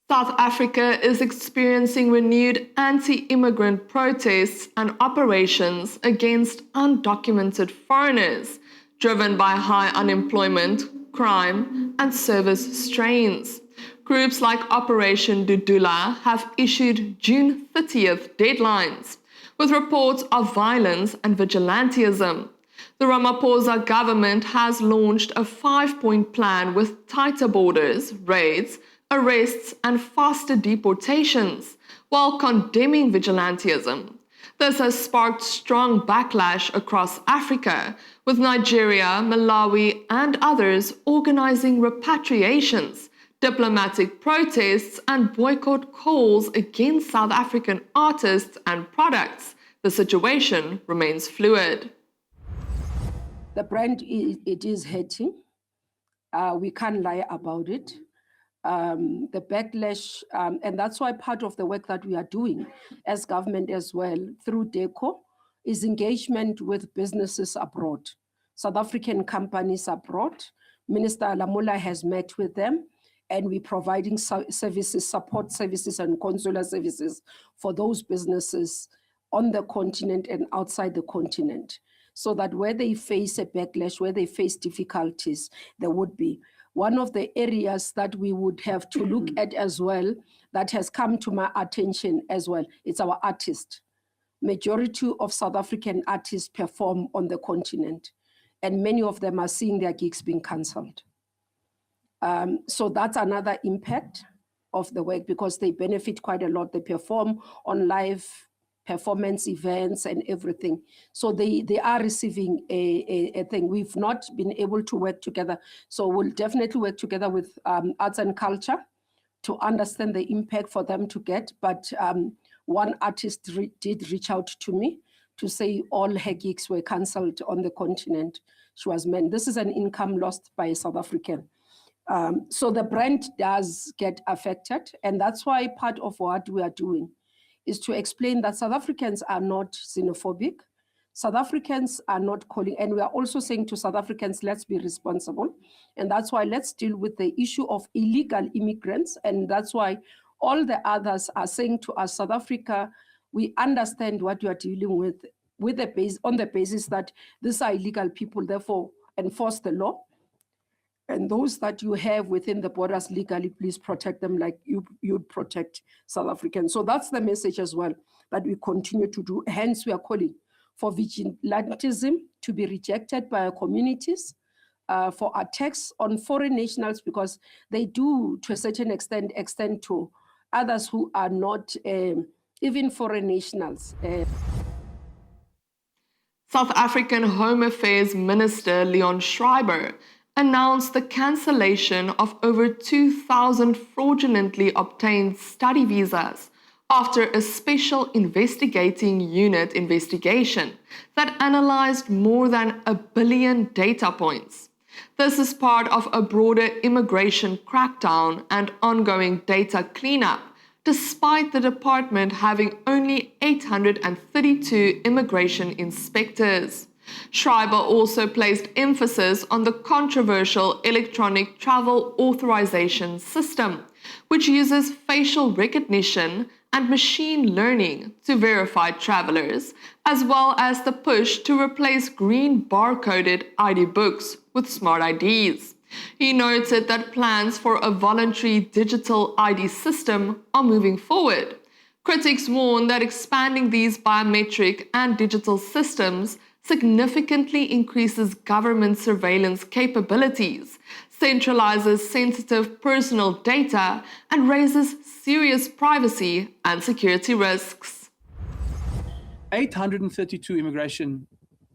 South Africa is experiencing renewed anti-immigrant protests and operations against undocumented foreigners, driven by high unemployment, crime, and service strains. Groups like Operation Dudula have issued June 30th deadlines, with reports of violence and vigilantism. The Ramaphosa government has launched a 5-point plan with tighter borders, raids, arrests, and faster deportations, while condemning vigilantism. This has sparked strong backlash across Africa, with Nigeria, Malawi, and others organizing repatriations, diplomatic protests, and boycott calls against South African artists and products. The situation remains fluid. The brand, it is hurting. We can't lie about it. The backlash, and that's why part of the work that we are doing as government as well through DECO is engagement with businesses abroad, South African companies abroad. Minister Lamula has met with them, and we're providing services, support services and consular services for those businesses on the continent and outside the continent, so that where they face a backlash, where they face difficulties, there would be. One of the areas that we would have to look at as well, that has come to my attention as well, it's our artists. Majority of South African artists perform on the continent, and many of them are seeing their gigs being cancelled. So that's another impact of the work, because they benefit quite a lot. They perform on live performance events and everything. So they are receiving a thing. We've not been able to work together. So we'll definitely work together with arts and culture to understand the impact for them to get. But one artist did reach out to me to say all her gigs were cancelled on the continent. She was meant. This is an income lost by a South African. So the brand does get affected. And that's why part of what we are doing is to explain that South Africans are not xenophobic. South Africans are not calling, and we are also saying to South Africans, let's be responsible. And that's why let's deal with the issue of illegal immigrants. And that's why all the others are saying to us, South Africa, we understand what you are dealing with the base, on the basis that these are illegal people, therefore enforce the law. And those that you have within the borders legally, please protect them like you'd protect South Africans. So that's the message as well that we continue to do. Hence, we are calling for vigilantism to be rejected by our communities, for attacks on foreign nationals, because they do, to a certain extent, extend to others who are not even foreign nationals. South African Home Affairs Minister Leon Schreiber announced the cancellation of over 2,000 fraudulently obtained study visas after a special investigating unit investigation that analyzed more than 1 billion data points. This is part of a broader immigration crackdown and ongoing data cleanup, despite the department having only 832 immigration inspectors. Schreiber also placed emphasis on the controversial electronic travel authorization system, which uses facial recognition and machine learning to verify travelers, as well as the push to replace green barcoded ID books with smart IDs. He noted that plans for a voluntary digital ID system are moving forward. Critics warn that expanding these biometric and digital systems significantly increases government surveillance capabilities, centralizes sensitive personal data, and raises serious privacy and security risks. 832 immigration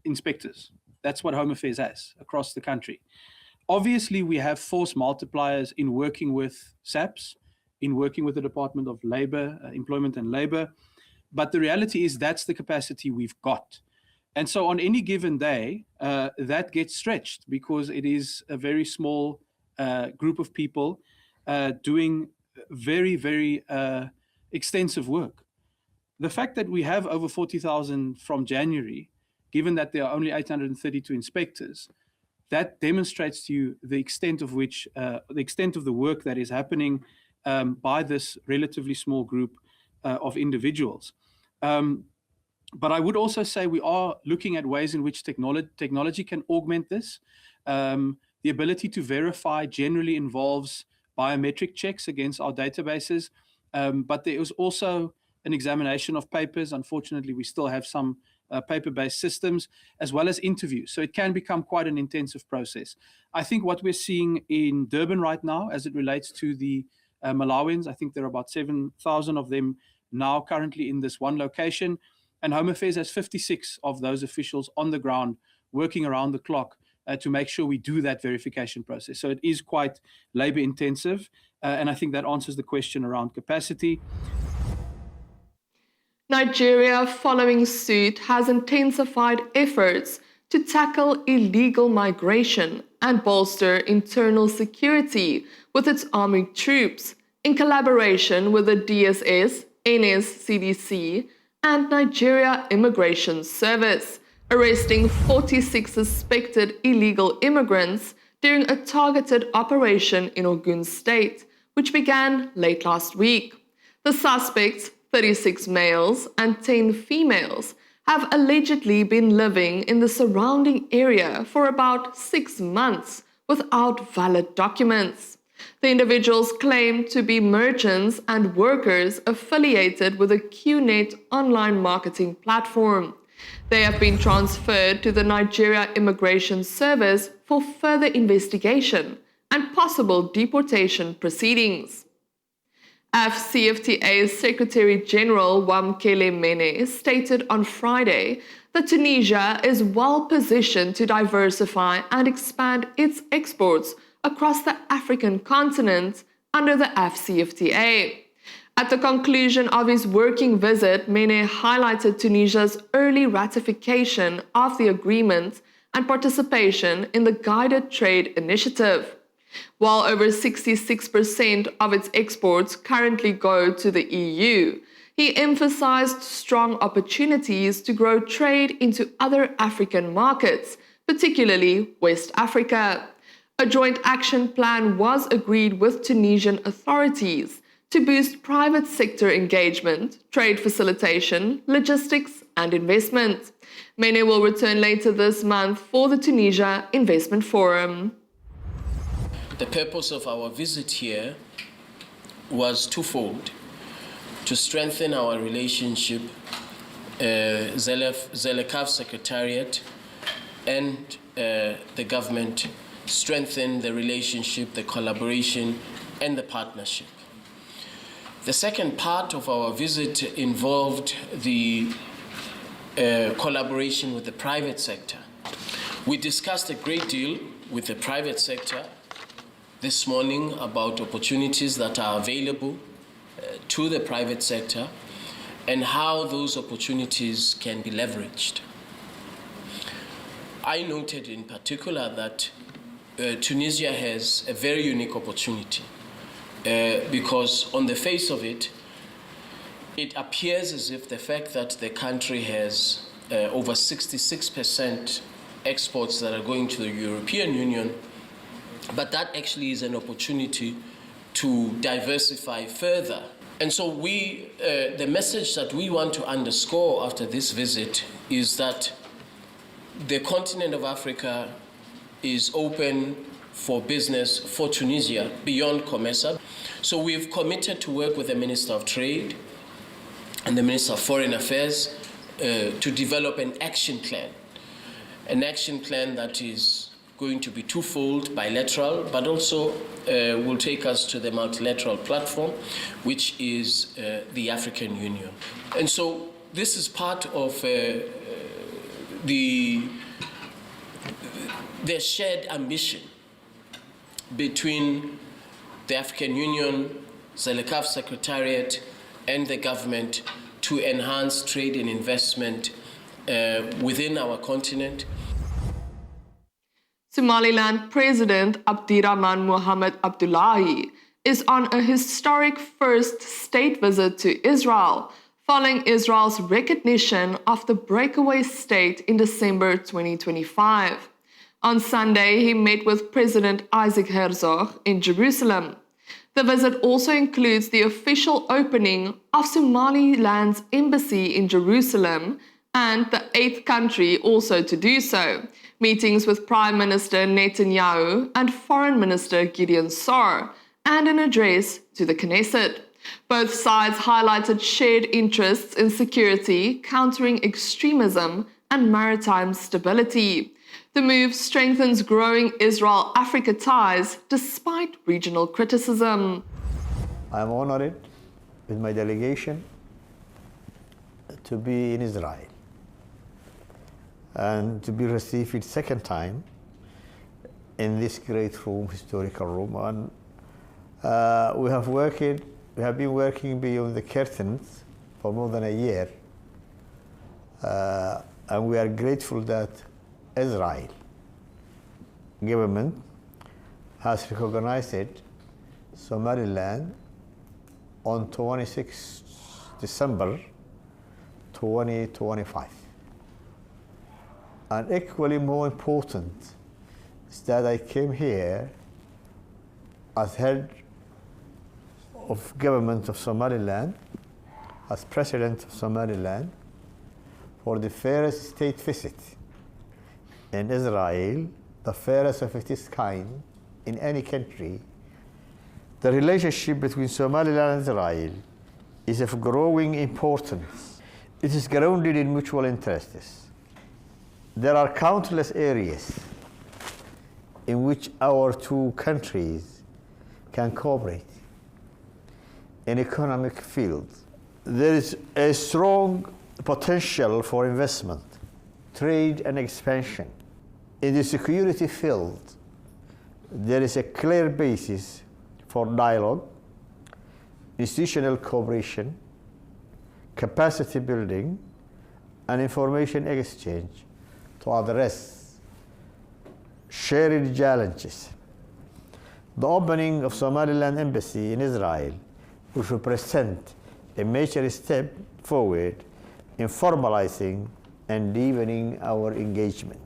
inspectors. That's what Home Affairs has across the country. Obviously, we have force multipliers in working with SAPS, in working with the Department of Labor, Employment and Labor. But the reality is that's the capacity we've got. And so on any given day, that gets stretched because it is a very small group of people doing very, very extensive work. The fact that we have over 40,000 from January, given that there are only 832 inspectors, that demonstrates to you the extent of which, the extent of the work that is happening by this relatively small group of individuals. But I would also say we are looking at ways in which technology can augment this. The ability to verify generally involves biometric checks against our databases, but there is also an examination of papers. Unfortunately, we still have some paper-based systems, as well as interviews. So it can become quite an intensive process. I think what we're seeing in Durban right now, as it relates to the Malawians, I think there are about 7,000 of them now currently in this one location. And Home Affairs has 56 of those officials on the ground working around the clock to make sure we do that verification process. So it is quite labor intensive. And I think that answers the question around capacity. Nigeria, following suit, has intensified efforts to tackle illegal migration and bolster internal security with its army troops, in collaboration with the DSS, NSCDC, and Nigeria Immigration Service, arresting 46 suspected illegal immigrants during a targeted operation in Ogun State, which began late last week. The suspects, 36 males and 10 females, have allegedly been living in the surrounding area for about 6 months without valid documents. The individuals claim to be merchants and workers affiliated with a QNet online marketing platform. They have been transferred to the Nigeria Immigration Service for further investigation and possible deportation proceedings. AfCFTA Secretary General Wamkele Mene stated on Friday that Tunisia is well positioned to diversify and expand its exports across the African continent under the AfCFTA. At the conclusion of his working visit, Mene highlighted Tunisia's early ratification of the agreement and participation in the Guided Trade Initiative. While over 66% of its exports currently go to the EU, he emphasized strong opportunities to grow trade into other African markets, particularly West Africa. A joint action plan was agreed with Tunisian authorities to boost private sector engagement, trade facilitation, logistics, and investment. Mene will return later this month for the Tunisia Investment Forum. The purpose of our visit here was twofold: to strengthen our relationship, ZLECAf Secretariat and the government strengthen the relationship, the collaboration, and the partnership. The second part of our visit involved the collaboration with the private sector. We discussed a great deal with the private sector this morning about opportunities that are available to the private sector and how those opportunities can be leveraged. I noted in particular that Tunisia has a very unique opportunity because on the face of it, it appears as if the fact that the country has over 66% exports that are going to the European Union, but that actually is an opportunity to diversify further. And so the message that we want to underscore after this visit is that the continent of Africa is open for business for Tunisia beyond COMESA. So we've committed to work with the Minister of Trade and the Minister of Foreign Affairs to develop an action plan that is going to be twofold, bilateral, but also will take us to the multilateral platform, which is the African Union. And so this is part of the shared ambition between the African Union, ZLECAf Secretariat, and the government to enhance trade and investment within our continent. Somaliland President Abdirahman Mohamed Abdullahi is on a historic first state visit to Israel, following Israel's recognition of the breakaway state in December 2025. On Sunday, he met with President Isaac Herzog in Jerusalem. The visit also includes the official opening of Somaliland's embassy in Jerusalem and the 8th country also to do so, meetings with Prime Minister Netanyahu and Foreign Minister Gideon Saar, and an address to the Knesset. Both sides highlighted shared interests in security, countering extremism, and maritime stability. The move strengthens growing Israel-Africa ties despite regional criticism. I'm honored with my delegation to be in Israel and to be received the second time in this great room, historical room. And we have been working beyond the curtains for more than a year. And we are grateful that Israel government has recognized Somaliland on 26 December 2025. And equally more important is that I came here as head of government of Somaliland, as president of Somaliland, for the first state visit in Israel, the first of its kind in any country. The relationship between Somaliland and Israel is of growing importance. It is grounded in mutual interests. There are countless areas in which our two countries can cooperate in economic fields. There is a strong potential for investment, trade and expansion. In the security field, there is a clear basis for dialogue, institutional cooperation, capacity building, and information exchange to address shared challenges. The opening of Somaliland Embassy in Israel, which represent a major step forward in formalizing and deepening our engagement.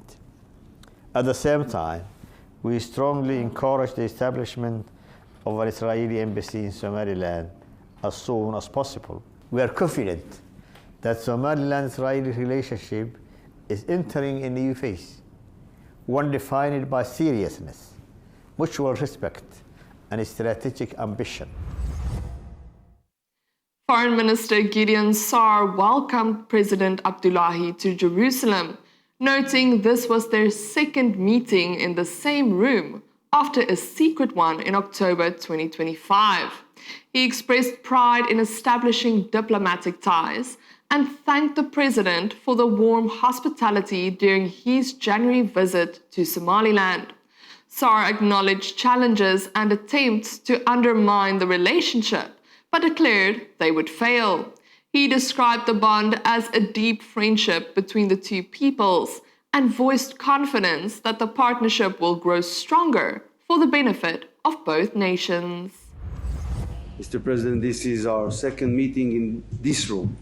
At the same time, we strongly encourage the establishment of an Israeli embassy in Somaliland as soon as possible. We are confident that Somaliland-Israeli relationship is entering a new phase, one defined by seriousness, mutual respect, and strategic ambition. Foreign Minister Gideon Saar welcomed President Abdullahi to Jerusalem, noting this was their second meeting in the same room after a secret one in October 2025. He expressed pride in establishing diplomatic ties and thanked the president for the warm hospitality during his January visit to Somaliland. Saar acknowledged challenges and attempts to undermine the relationship, but declared they would fail. He described the bond as a deep friendship between the two peoples and voiced confidence that the partnership will grow stronger for the benefit of both nations. Mr. President, this is our second meeting in this room.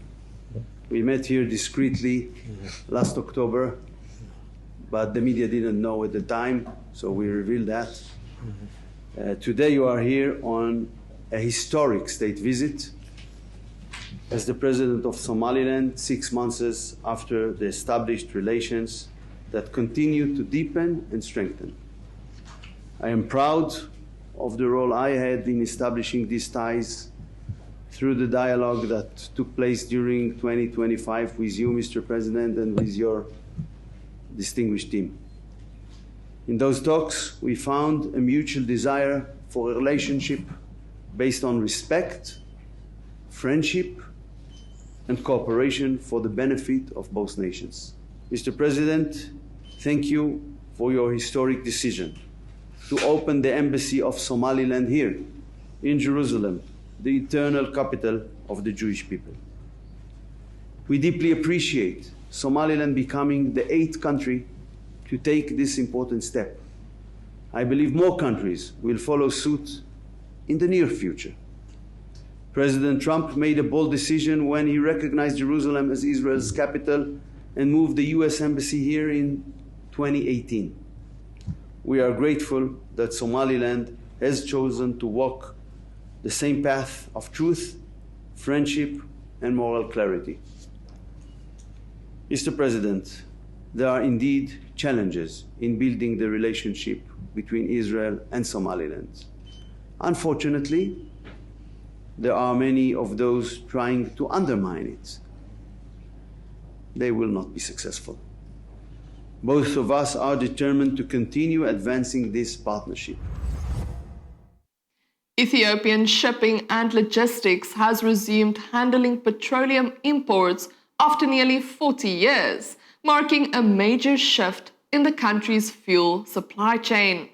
We met here discreetly last October, but the media didn't know at the time, so we revealed that. Today you are here on a historic state visit as the President of Somaliland, 6 months after the established relations that continue to deepen and strengthen. I am proud of the role I had in establishing these ties through the dialogue that took place during 2025 with you, Mr. President, and with your distinguished team. In those talks, we found a mutual desire for a relationship based on respect, friendship, and cooperation for the benefit of both nations. Mr. President, thank you for your historic decision to open the embassy of Somaliland here in Jerusalem, the eternal capital of the Jewish people. We deeply appreciate Somaliland becoming the 8th country to take this important step. I believe more countries will follow suit in the near future. President Trump made a bold decision when he recognized Jerusalem as Israel's capital and moved the US Embassy here in 2018. We are grateful that Somaliland has chosen to walk the same path of truth, friendship, and moral clarity. Mr. President, there are indeed challenges in building the relationship between Israel and Somaliland. Unfortunately, there are many of those trying to undermine it. They will not be successful. Both of us are determined to continue advancing this partnership. Ethiopian Shipping and Logistics has resumed handling petroleum imports after nearly 40 years, marking a major shift in the country's fuel supply chain.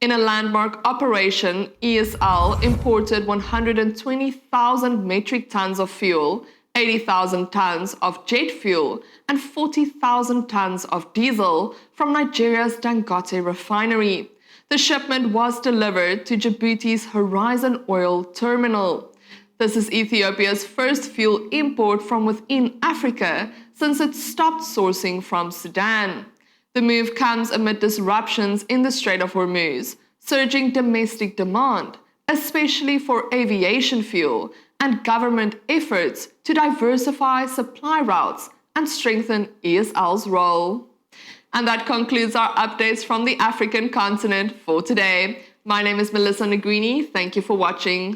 In a landmark operation, ESL imported 120,000 metric tons of fuel, 80,000 tons of jet fuel, and 40,000 tons of diesel from Nigeria's Dangote refinery. The shipment was delivered to Djibouti's Horizon Oil Terminal. This is Ethiopia's first fuel import from within Africa since it stopped sourcing from Sudan. The move comes amid disruptions in the Strait of Hormuz, surging domestic demand, especially for aviation fuel, and government efforts to diversify supply routes and strengthen ESL's role. And that concludes our updates from the African continent for today. My name is Melissa Negrini. Thank you for watching.